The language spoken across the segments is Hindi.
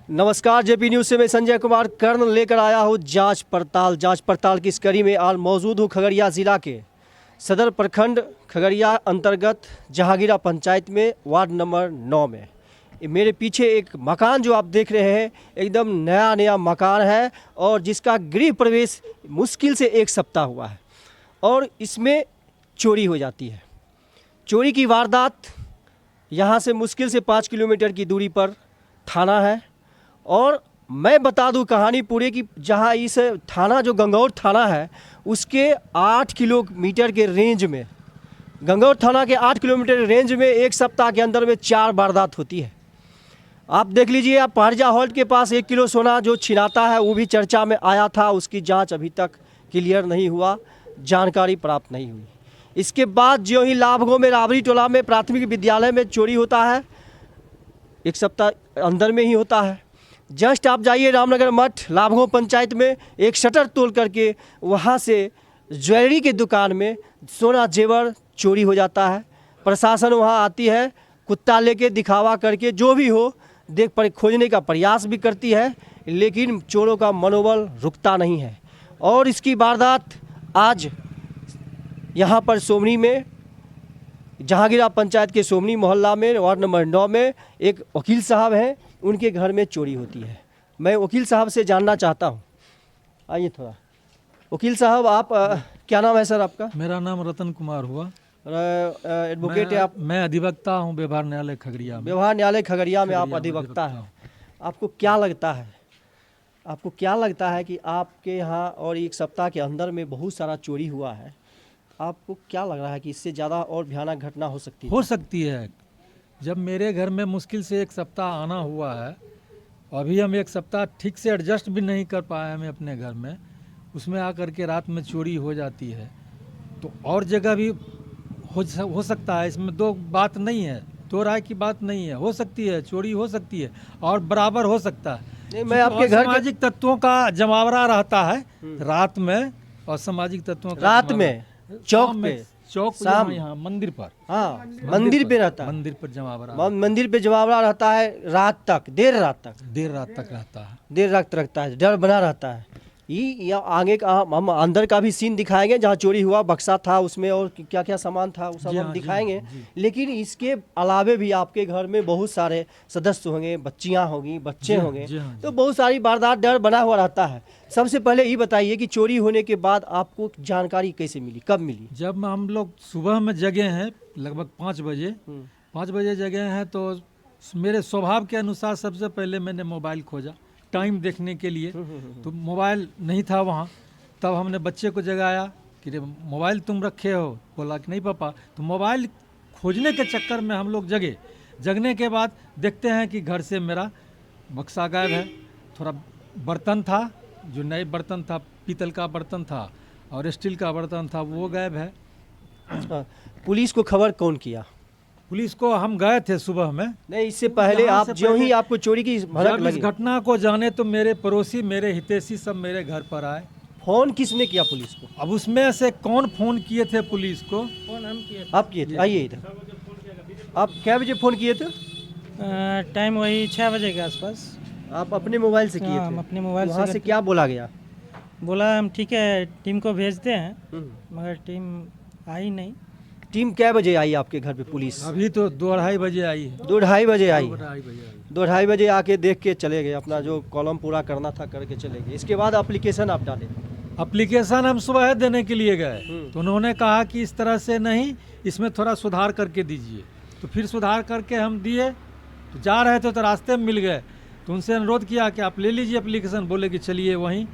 नमस्कार, जेपी न्यूज़ से मैं संजय कुमार कर्ण लेकर आया हूँ जांच पड़ताल की इस कड़ी में आज मौजूद हूँ खगड़िया ज़िला के सदर प्रखंड खगड़िया अंतर्गत जहांगीरा पंचायत में वार्ड नंबर 9 में। मेरे पीछे एक मकान जो आप देख रहे हैं एकदम नया मकान है और जिसका गृह प्रवेश मुश्किल से एक सप्ताह हुआ है और इसमें चोरी हो जाती है। चोरी की वारदात यहाँ से मुश्किल से 5 किलोमीटर की दूरी पर थाना है और मैं बता दूं कहानी पूरी कि जहाँ इस थाना जो गंगौर थाना है उसके 8 किलोमीटर के रेंज में, गंगौर थाना के 8 किलोमीटर रेंज में एक सप्ताह के अंदर में 4 वारदात होती है। आप देख लीजिए, आप पहाड़िया हॉल्ट के पास 1 किलो सोना जो छिनाता है वो भी चर्चा में आया था, उसकी जांच अभी तक क्लियर नहीं हुआ, जानकारी प्राप्त नहीं हुई। इसके बाद जो ही लाभगो में राबरी टोला में प्राथमिक विद्यालय में चोरी होता है, एक सप्ताह अंदर में ही होता है। जस्ट आप जाइए रामनगर मठ लाभगो पंचायत में एक शटर तोड़ करके वहाँ से ज्वेलरी की दुकान में सोना जेवर चोरी हो जाता है। प्रशासन वहाँ आती है, कुत्ता लेके दिखावा करके जो भी हो देख पर खोजने का प्रयास भी करती है, लेकिन चोरों का मनोबल रुकता नहीं है। और इसकी वारदात आज यहाँ पर सोमनी में जहांगीरा पंचायत के सोमनी मोहल्ला में वार्ड नंबर 9 में एक वकील साहब हैं, उनके घर में चोरी होती है। मैं वकील साहब से जानना चाहता हूँ, आइए थोड़ा। वकील साहब आप क्या नाम है सर आपका? मेरा नाम रतन कुमार हुआ। एडवोकेट है आप? मैं अधिवक्ता हूँ व्यवहार न्यायालय खगड़िया में। व्यवहार न्यायालय खगड़िया में आप अधिवक्ता हैं। आपको क्या लगता है कि आपके यहाँ और एक सप्ताह के अंदर में बहुत सारा चोरी हुआ है, आपको क्या लग रहा है कि इससे ज़्यादा और भयानक घटना हो सकती है? जब मेरे घर में मुश्किल से एक सप्ताह आना हुआ है, अभी हम एक सप्ताह ठीक से एडजस्ट भी नहीं कर पाए हमें अपने घर में, उसमें आकर के रात में चोरी हो जाती है तो और जगह भी हो सकता है। इसमें दो बात नहीं है, दो राय की बात नहीं है। हो सकती है चोरी, हो सकती है और बराबर हो सकता है। मैं आपके घर सामाजिक तत्वों का जमावड़ा रहता है रात में, और सामाजिक तत्वों का रात में चौक शाम यहाँ मंदिर पर, हाँ मंदिर पे रहता है, मंदिर पर जमावड़ा, मंदिर पे जमावड़ा रहता है रात तक, देर रात तक रहता है, डर बना रहता है। ये आगे का हम अंदर का भी सीन दिखाएंगे जहाँ चोरी हुआ, बक्सा था उसमें और क्या क्या सामान था वो सब हम दिखाएंगे। लेकिन इसके अलावे भी आपके घर में बहुत सारे सदस्य होंगे, बच्चियाँ होंगी, बच्चे होंगे, तो बहुत सारी वारदात डर बना हुआ रहता है। सबसे पहले ये बताइए कि चोरी होने के बाद आपको जानकारी कैसे मिली, कब मिली? जब हम लोग सुबह में जगे हैं लगभग 5 बजे जगे हैं तो मेरे स्वभाव के अनुसार सबसे पहले मैंने मोबाइल खोजा टाइम देखने के लिए, तो मोबाइल नहीं था वहाँ। तब हमने बच्चे को जगाया कि रे मोबाइल तुम रखे हो, बोला कि नहीं पापा। तो मोबाइल खोजने के चक्कर में हम लोग जगने के बाद देखते हैं कि घर से मेरा बक्सा गायब है। थोड़ा बर्तन था, जो नए बर्तन था, पीतल का बर्तन था और स्टील का बर्तन था, वो गायब है। पुलिस को खबर कौन किया? पुलिस को हम गए थे सुबह में। नहीं, इससे पहले आप जो ही आपको चोरी की भनक लगी, इस घटना को जाने तो मेरे पड़ोसी, मेरे हितैषी सब मेरे घर पर आए। फोन किसने किया पुलिस को? अब उसमें से कौन फोन किए थे पुलिस को? फोन हम किए। आप किए थे? आइए इधर। आप क्या बजे फोन किए थे? टाइम वही 6 बजे के आसपास। आप अपने मोबाइल से किए थे? हम अपने मोबाइल वहाँ से क्या बोला गया? बोला हम ठीक है टीम को भेजते हैं, मगर टीम आई नहीं। टीम क्या बजे आई आपके घर पे पुलिस? अभी तो 2-2:30 बजे आई है। 2-2:30 बजे आई? 2-2:30 बजे आके देख के चले गए, अपना जो कॉलम पूरा करना था करके चले गए। इसके बाद एप्लीकेशन आप डाले? एप्लीकेशन हम सुबह देने के लिए गए तो उन्होंने कहा कि इस तरह से नहीं, इसमें थोड़ा सुधार करके दीजिए। तो फिर सुधार करके हम दिए, तो जा रहे थे तो रास्ते में मिल गए, तो उनसे अनुरोध किया कि आप ले लीजिए एप्लीकेशन। बोले कि चलिए वहीं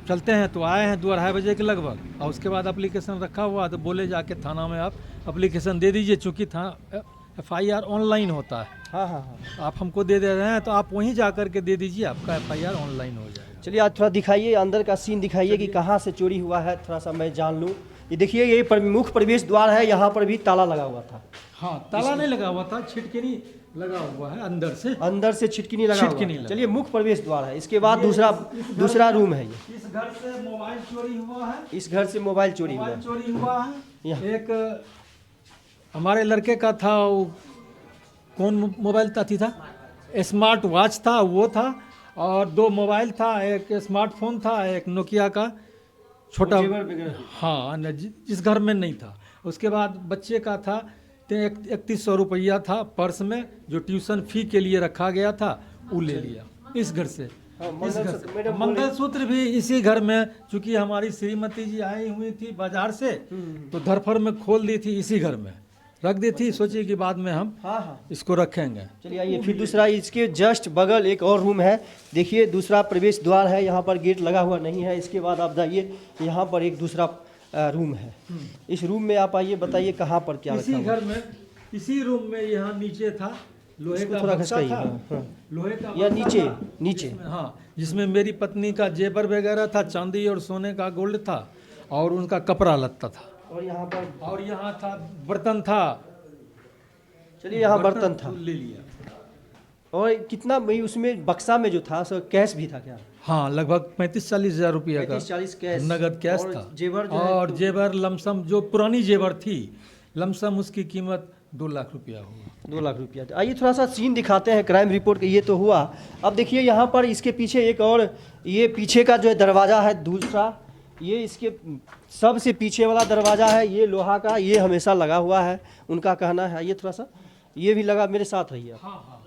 चलते हैं। तो आए हैं 2-2:30 बजे के लगभग, और उसके बाद एप्लीकेशन रखा हुआ, तो बोले जाके थाना में आप एप्लीकेशन दे दीजिए, चूँकि FIR ऑनलाइन होता है। हाँ, आप हमको दे दे रहे हैं तो आप वहीं जा कर के दे दीजिए, आपका FIR ऑनलाइन हो जाएगा। चलिए आज थोड़ा दिखाइए, अंदर का सीन दिखाइए कि कहाँ से चोरी हुआ है, थोड़ा सा मैं जान लूँ। ये देखिए, ये मुख्य प्रवेश द्वार है, यहाँ पर भी ताला लगा हुआ था। हाँ, ताला नहीं लगा हुआ था, छिटकिनी लगा हुआ है अंदर से छिटकिनी लगा हुआ है। चलिए, मुख्य प्रवेश द्वार है। इसके बाद दूसरा रूम है। ये इस घर से मोबाइल चोरी हुआ है। इस घर से मोबाइल चोरी हुआ है। एक हमारे लड़के का था, वो कौन मोबाइल था? स्मार्ट वॉच था, वो था, और 2 मोबाइल था, एक स्मार्टफोन था, एक नोकिया का छोटा, हाँ जिस घर में नहीं था। उसके बाद बच्चे का था 3100 रुपया था पर्स में, जो ट्यूशन फी के लिए रखा गया था, वो ले लिया इस घर से। इस घर से मंगलसूत्र भी इसी घर में, चूंकि हमारी श्रीमती जी आई हुई थी बाजार से, तो धरफर में खोल दी थी, इसी घर में रख दी थी, सोचिए कि बाद में हम इसको रखेंगे। चलिए आइए फिर दूसरा, इसके जस्ट बगल एक और रूम है, देखिए दूसरा प्रवेश द्वार है, यहाँ पर गेट लगा हुआ नहीं है। इसके बाद आप जाइए, यहाँ पर एक दूसरा रूम है। इस रूम में आप आइए, बताइए कहाँ पर क्या इसी रखा हुआ घर में, इसी रूम में, यहाँ नीचे था लोहे का थोड़ा बक्सा खसकाइए, था, हाँ। लोहे का या बक्सा नीचे था, नीचे हाँ, जिसमें मेरी पत्नी का जेवर वगैरह था, चांदी और सोने का गोल्ड था, और उनका कपड़ा लत्ता था, और यहाँ था बर्तन था। चलिए यहाँ बर्तन था, ले लिया। और कितना भाई उसमें बक्सा में जो था सो कैश भी था क्या? हाँ, लगभग 35-40 हज़ार रुपया का 35-40 कैश, नगद कैश और था। जेवर जो है, और जेवर लमसम, जो पुरानी जेवर थी, लमसम उसकी कीमत 2 लाख रुपया हुआ। 2 लाख रुपया। आइए थोड़ा सा सीन दिखाते हैं क्राइम रिपोर्ट का। ये तो हुआ, अब देखिए यहाँ पर इसके पीछे एक और, ये पीछे का जो है दरवाज़ा है दूसरा, ये इसके सबसे पीछे वाला दरवाज़ा है, ये लोहा का, ये हमेशा लगा हुआ है, उनका कहना है। ये थोड़ा सा, ये भी लगा, मेरे साथ रहिए आप। हाँ,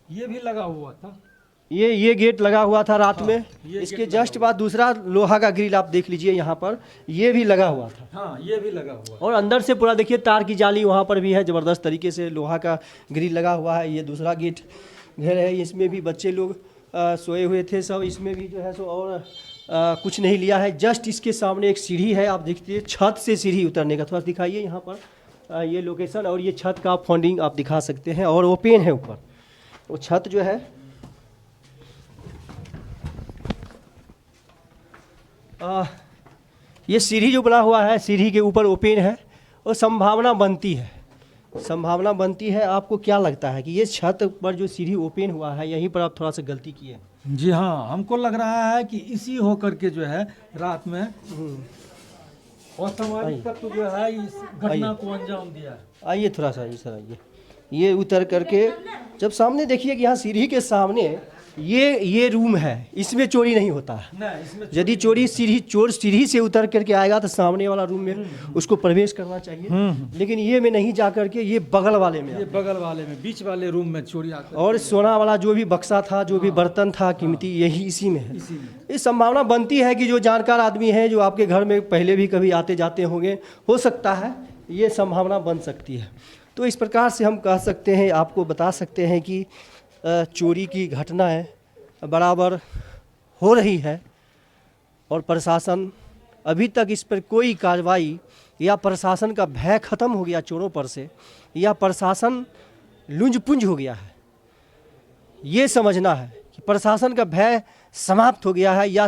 ये भी लगा हुआ था, ये गेट लगा हुआ था रात में। ये इसके गेट लगा जस्ट बाद दूसरा लोहा का ग्रिल आप देख लीजिए, यहाँ पर ये भी लगा हुआ था। हाँ, ये भी लगा हुआ। और अंदर से पूरा देखिए तार की जाली वहाँ पर भी है, ज़बरदस्त तरीके से लोहा का ग्रिल लगा हुआ है। ये दूसरा गेट घर है, इसमें भी बच्चे लोग सोए हुए थे सब, इसमें भी जो है सो और कुछ नहीं लिया है। जस्ट इसके सामने एक सीढ़ी है, आप देखिए छत से सीढ़ी उतरने का, थोड़ा दिखाइए यहाँ पर ये लोकेशन, और ये छत का फंडिंग आप दिखा सकते हैं, और ओपन है ऊपर वो छत जो है। ये सीढ़ी जो बना हुआ है, सीढ़ी के ऊपर ओपन है, और संभावना बनती है। आपको क्या लगता है कि ये छत पर जो सीढ़ी ओपन हुआ है, यहीं पर आप थोड़ा सा गलती किए? जी हाँ, हमको लग रहा है कि इसी होकर के जो है रात में असामाजिक तत्व जो है इस घटना को अंजाम दिया है। आइए थोड़ा सा, सर आइए, ये उतर करके जब सामने देखिए कि यहाँ सीढ़ी के सामने ये रूम है, इसमें चोरी नहीं होता है। नहीं, इसमें यदि चोर सीढ़ी से उतर करके आएगा तो सामने वाला रूम में उसको प्रवेश करना चाहिए, लेकिन ये में नहीं जा करके ये बगल वाले में, ये बगल वाले में, बीच वाले रूम में चोरी आकर, और सोना वाला जो भी बक्सा था, जो भी बर्तन था कीमती, यही इसी में है। इस संभावना बनती है कि जो जानकार आदमी है, जो आपके घर में पहले भी कभी आते जाते होंगे, हो सकता है ये संभावना बन सकती है। तो इस प्रकार से हम कह सकते हैं, आपको बता सकते हैं कि चोरी की घटनाएं बराबर हो रही है, और प्रशासन अभी तक इस पर कोई कार्रवाई, या प्रशासन का भय खत्म हो गया चोरों पर से, या प्रशासन लुंज-पुंज हो गया है। ये समझना है कि प्रशासन का भय समाप्त हो गया है, या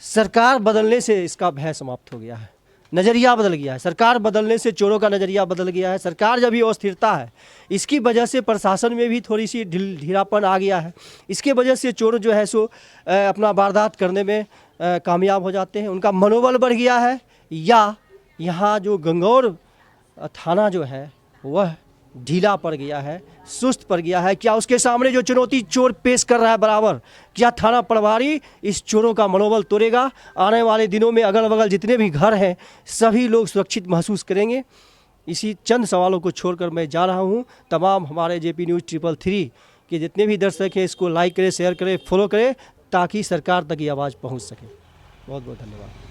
सरकार बदलने से इसका भय समाप्त हो गया है, नज़रिया बदल गया है। सरकार बदलने से चोरों का नज़रिया बदल गया है। सरकार जब भी अस्थिरता है, इसकी वजह से प्रशासन में भी थोड़ी सी ढीलापन आ गया है। इसके वजह से चोर जो है सो अपना वारदात करने में कामयाब हो जाते हैं, उनका मनोबल बढ़ गया है, या यहाँ जो गंगौर थाना जो है वह ढीला पड़ गया है, सुस्त पड़ गया है। क्या उसके सामने जो चुनौती चोर पेश कर रहा है बराबर, क्या थाना प्रभारी इस चोरों का मनोबल तोड़ेगा? आने वाले दिनों में अगल बगल जितने भी घर हैं, सभी लोग सुरक्षित महसूस करेंगे। इसी चंद सवालों को छोड़कर मैं जा रहा हूं। तमाम हमारे JP News 333 के जितने भी दर्शक हैं, इसको लाइक करें, शेयर करें, फॉलो करें, ताकि सरकार तक ये आवाज़ पहुँच सके। बहुत बहुत धन्यवाद।